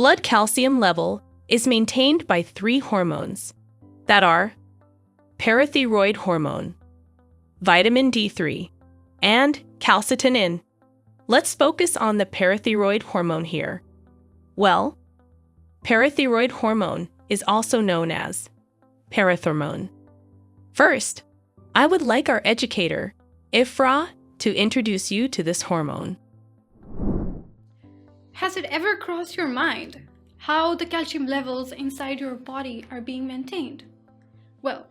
blood calcium level is maintained by 3 hormones that are parathyroid hormone, vitamin D3, and calcitonin. Let's focus on the parathyroid hormone here. Well, parathyroid hormone is also known as parathormone. First, I would like our educator, Ifra, to introduce you to this hormone. Has it ever crossed your mind how the calcium levels inside your body are being maintained? Well,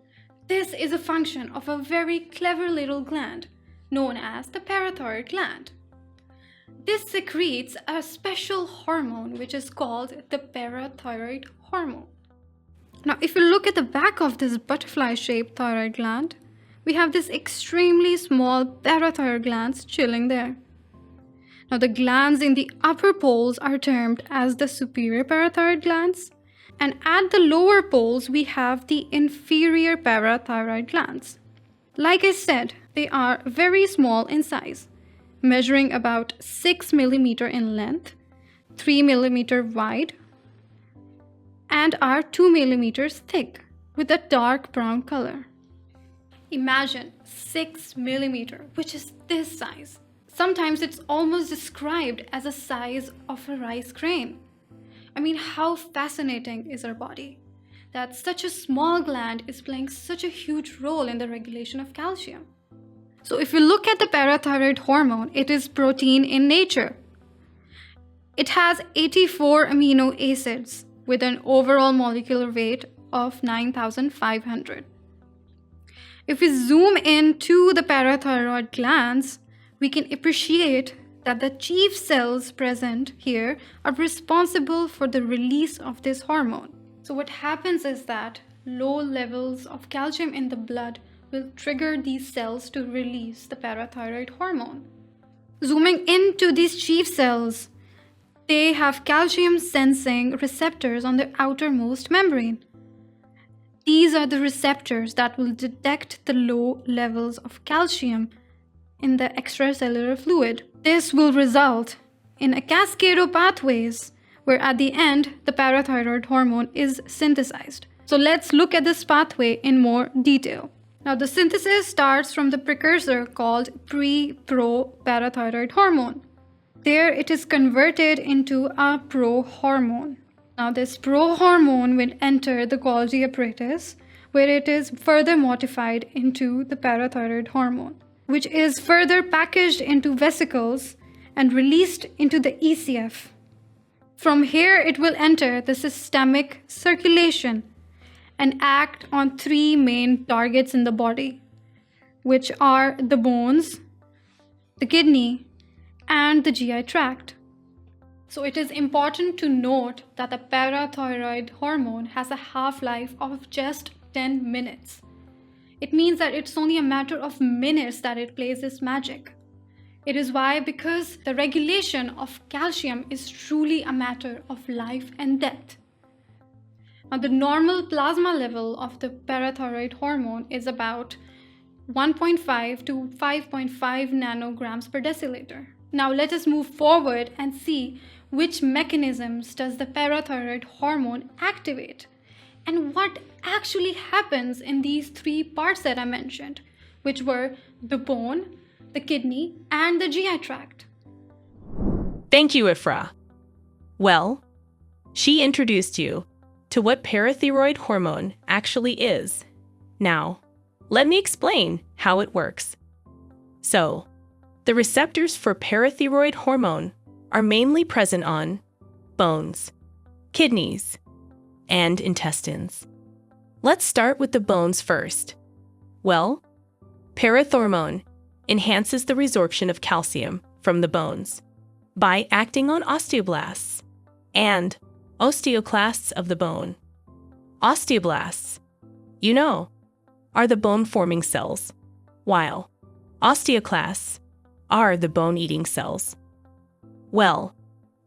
this is a function of a very clever little gland known as the parathyroid gland. This secretes a special hormone which is called the parathyroid hormone. Now, if you look at the back of this butterfly-shaped thyroid gland, we have this extremely small parathyroid glands chilling there. Now, the glands in the upper poles are termed as the superior parathyroid glands, and at the lower poles we have the inferior parathyroid glands. Like I said, they are very small in size, measuring about 6 mm in length, 3 mm wide, and are 2 mm thick with a dark brown color. Imagine 6 mm, which is this size. Sometimes it's almost described as the size of a rice grain. I mean, how fascinating is our body that such a small gland is playing such a huge role in the regulation of calcium. So if you look at the parathyroid hormone, it is protein in nature. It has 84 amino acids with an overall molecular weight of 9,500. If we zoom into the parathyroid glands, we can appreciate that the chief cells present here are responsible for the release of this hormone. So what happens is that low levels of calcium in the blood will trigger these cells to release the parathyroid hormone. Zooming into these chief cells, they have calcium sensing receptors on the outermost membrane. These are the receptors that will detect the low levels of calcium in the extracellular fluid. This will result in a cascade of pathways where at the end the parathyroid hormone is synthesized. So let's look at this pathway in more detail. Now, the synthesis starts from the precursor called pre-pro-parathyroid hormone. There it is converted into a prohormone. Now, this prohormone will enter the Golgi apparatus where it is further modified into the parathyroid hormone, which is further packaged into vesicles and released into the ECF. From here, it will enter the systemic circulation and act on 3 main targets in the body, which are the bones, the kidney, and the GI tract. So it is important to note that the parathyroid hormone has a half-life of just 10 minutes. It means that it's only a matter of minutes that it plays its magic. It is why, because the regulation of calcium is truly a matter of life and death. Now, the normal plasma level of the parathyroid hormone is about 1.5 to 5.5 nanograms per deciliter. Now, let us move forward and see which mechanisms does the parathyroid hormone activate and what actually happens in these 3 parts that I mentioned, which were the bone, the kidney, and the GI tract. Thank you, Ifra. Well, she introduced you to what parathyroid hormone actually is. Now, let me explain how it works. So, the receptors for parathyroid hormone are mainly present on bones, kidneys, and intestines. Let's start with the bones first. Well, parathormone enhances the resorption of calcium from the bones by acting on osteoblasts and osteoclasts of the bone. Osteoblasts, are the bone-forming cells, while osteoclasts are the bone-eating cells. Well,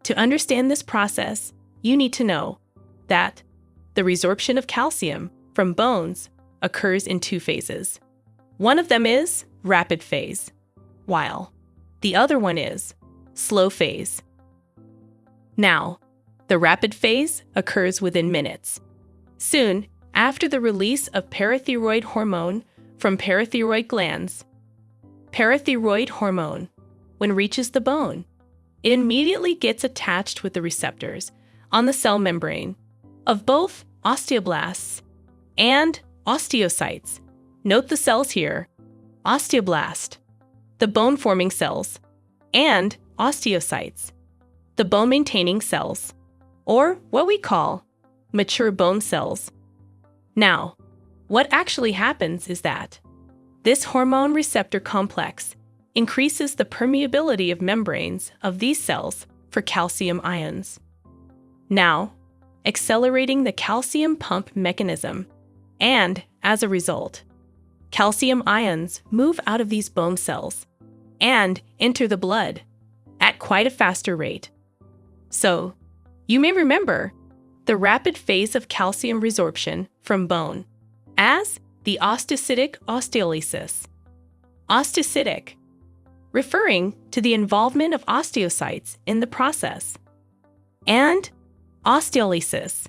to understand this process, you need to know that the resorption of calcium from bones occurs in 2 phases. One of them is rapid phase, while the other one is slow phase. Now, The rapid phase occurs within minutes. Soon after the release of parathyroid hormone from parathyroid glands, parathyroid hormone, when reaches the bone, it immediately gets attached with the receptors on the cell membrane of both osteoblasts and osteocytes. Note the cells here: osteoblast, the bone-forming cells, and osteocytes, the bone-maintaining cells, or what we call mature bone cells. Now, what actually happens is that this hormone receptor complex increases the permeability of membranes of these cells for calcium ions, now accelerating the calcium pump mechanism, and as a result, calcium ions move out of these bone cells and enter the blood at quite a faster rate. So, you may remember the rapid phase of calcium resorption from bone as the osteocytic osteolysis. Osteocytic, referring to the involvement of osteocytes in the process. And osteolysis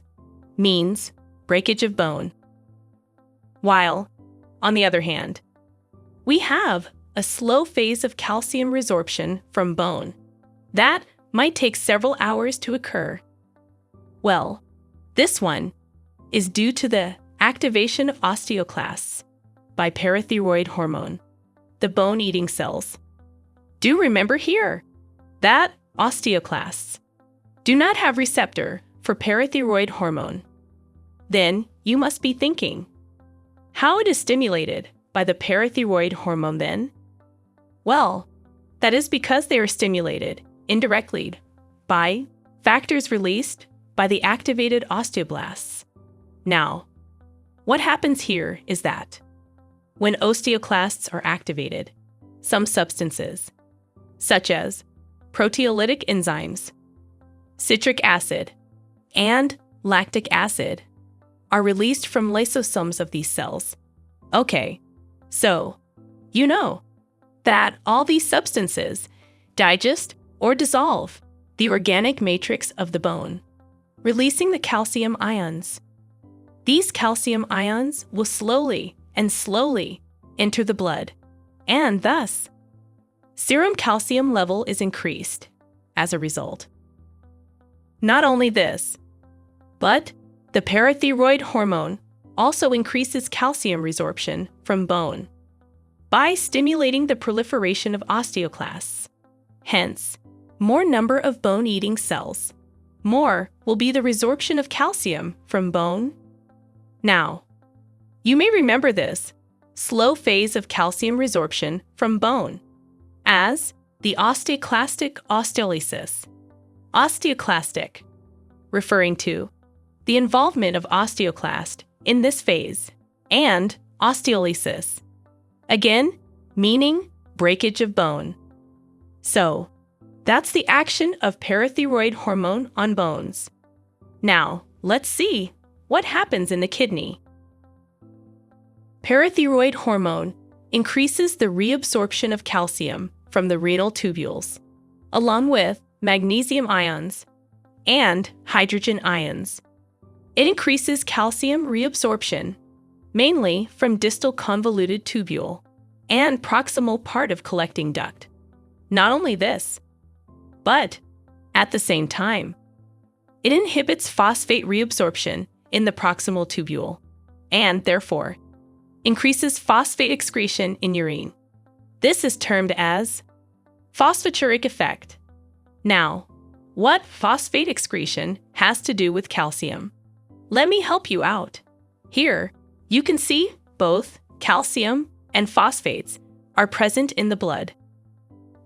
means breakage of bone. While, on the other hand, we have a slow phase of calcium resorption from bone that might take several hours to occur. Well, this one is due to the activation of osteoclasts by parathyroid hormone, the bone-eating cells. Do remember here that osteoclasts do not have receptor for parathyroid hormone. Then you must be thinking, how it is stimulated by the parathyroid hormone then? Well, that is because they are stimulated indirectly by factors released by the activated osteoblasts. Now, what happens here is that when osteoclasts are activated, some substances, such as proteolytic enzymes, citric acid, and lactic acid, are released from lysosomes of these cells. Okay, so you know that all these substances digest or dissolve the organic matrix of the bone, releasing the calcium ions. These calcium ions will slowly enter the blood, and thus, serum calcium level is increased as a result. Not only this, but the parathyroid hormone also increases calcium resorption from bone by stimulating the proliferation of osteoclasts. Hence, more number of bone-eating cells, more will be the resorption of calcium from bone. Now, you may remember this slow phase of calcium resorption from bone as the osteoclastic osteolysis. Osteoclastic, referring to the involvement of osteoclast in this phase, and osteolysis, again, meaning breakage of bone. So, that's the action of parathyroid hormone on bones. Now, let's see what happens in the kidney. Parathyroid hormone increases the reabsorption of calcium from the renal tubules, along with magnesium ions and hydrogen ions. It increases calcium reabsorption, mainly from distal convoluted tubule and proximal part of collecting duct. Not only this, but at the same time, it inhibits phosphate reabsorption in the proximal tubule and, therefore, increases phosphate excretion in urine. This is termed as phosphaturic effect. Now, what phosphate excretion has to do with calcium? Let me help you out. Here, you can see both calcium and phosphates are present in the blood.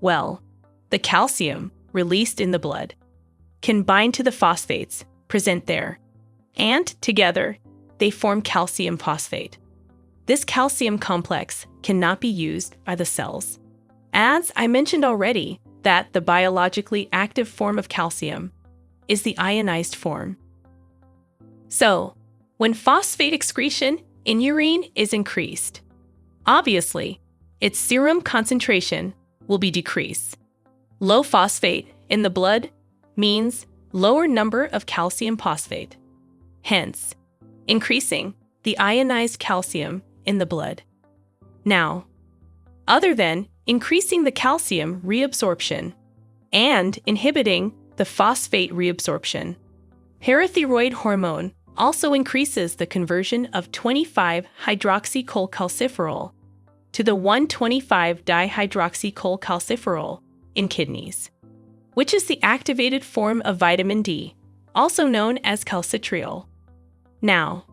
Well, the calcium released in the blood can bind to the phosphates present there, and together they form calcium phosphate. This calcium complex cannot be used by the cells. As I mentioned already, that the biologically active form of calcium is the ionized form. So, when phosphate excretion in urine is increased, obviously, its serum concentration will be decreased. Low phosphate in the blood means lower number of calcium phosphate, hence increasing the ionized calcium in the blood. Now, other than increasing the calcium reabsorption and inhibiting the phosphate reabsorption, parathyroid hormone also increases the conversion of 25-hydroxycholecalciferol to the 1,25-dihydroxycholecalciferol in kidneys, which is the activated form of vitamin D, also known as calcitriol. Now,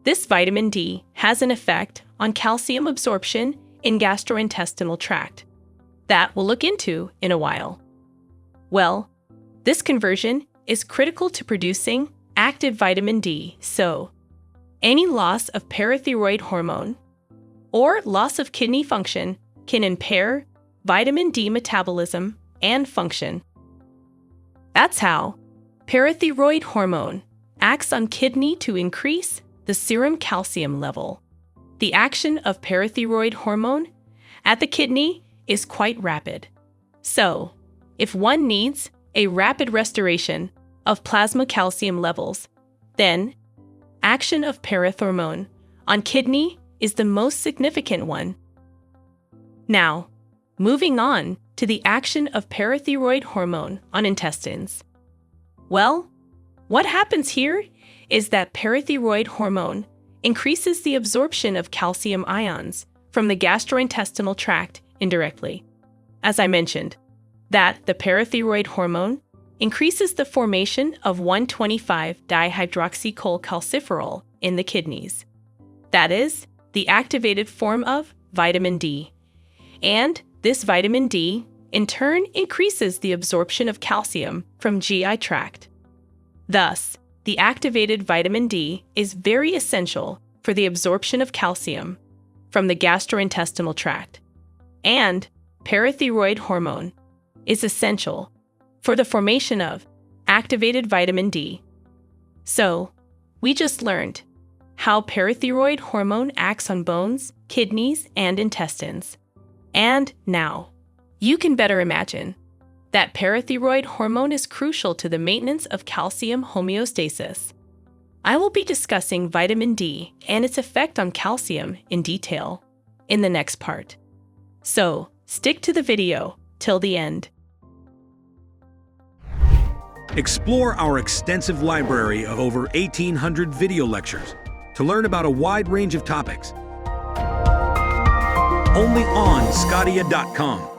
this vitamin D has an effect on calcium absorption in gastrointestinal tract that we'll look into in a while. Well, this conversion is critical to producing active vitamin D, so any loss of parathyroid hormone or loss of kidney function can impair vitamin D metabolism and function. That's how parathyroid hormone acts on kidney to increase the serum calcium level. The action of parathyroid hormone at the kidney is quite rapid. So, if one needs a rapid restoration of plasma calcium levels, then action of parathormone on kidney is the most significant one. Now, moving on to the action of parathyroid hormone on intestines. Well, what happens here is that parathyroid hormone increases the absorption of calcium ions from the gastrointestinal tract indirectly. As I mentioned, that the parathyroid hormone increases the formation of 1,25-dihydroxycholecalciferol in the kidneys. That is, the activated form of vitamin D. And this vitamin D, in turn, increases the absorption of calcium from GI tract. Thus, the activated vitamin D is very essential for the absorption of calcium from the gastrointestinal tract. And parathyroid hormone is essential for the formation of activated vitamin D. So, we just learned how parathyroid hormone acts on bones, kidneys, and intestines. And now, you can better imagine that parathyroid hormone is crucial to the maintenance of calcium homeostasis. I will be discussing vitamin D and its effect on calcium in detail in the next part. So, stick to the video till the end. Explore our extensive library of over 1,800 video lectures to learn about a wide range of topics. Only on sqadia.com.